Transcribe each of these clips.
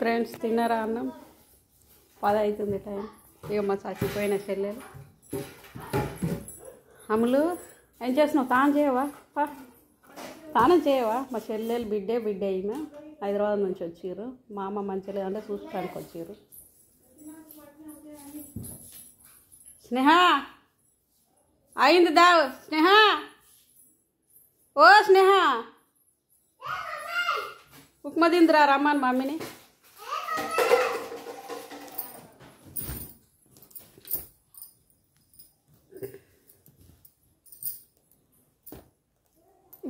Friends తిన్నారా అన్నం 10 అవుతుంది టైం. ఇక మా చచ్చిపోయిన చెల్లెలు అమ్ములు ఏం చేస్తున్నావు? తాను చేయవా? తానం చేయవా? మా చెల్లెలు బిడ్డే అయినా హైదరాబాద్ నుంచి వచ్చిర్రు. మా అమ్మ మంచిగా లేదంటే చూసుకోవడానికి వచ్చిర్రు. స్నేహ అయింది దావు. స్నేహ ఓ స్నేహ ఉప్మా తిందిరా రమ్మని మమ్మీని.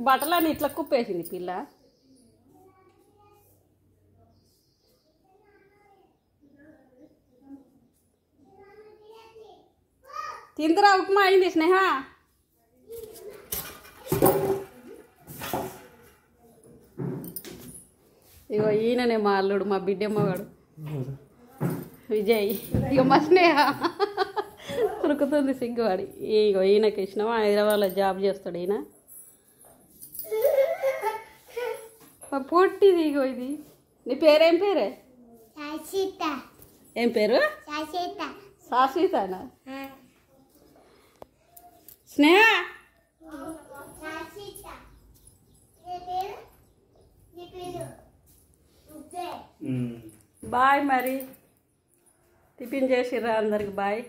బట్టలని ఇట్లా కుప్పేసింది పిల్ల. తిందిరా ఉప్మా అయింది స్నేహ. ఇగో ఈయననే మా అల్లుడు, మా బిడ్డమ్మగాడు విజయ్. ఇక మా స్నేహ ఉరుకుతుంది సిగ్గువాడి. ఇగో ఈయనకి ఇచ్చినామా, హైదరాబాద్లో జాబ్ చేస్తాడు ఈయన. పొట్టిది ఇగో ఇది. నీ పేరేం పేరే? ఏం పేరు? శాశ్వతనా? స్నేహ బాయ్. మరి టిఫిన్ చేసిర్రా అందరికి బాయ్.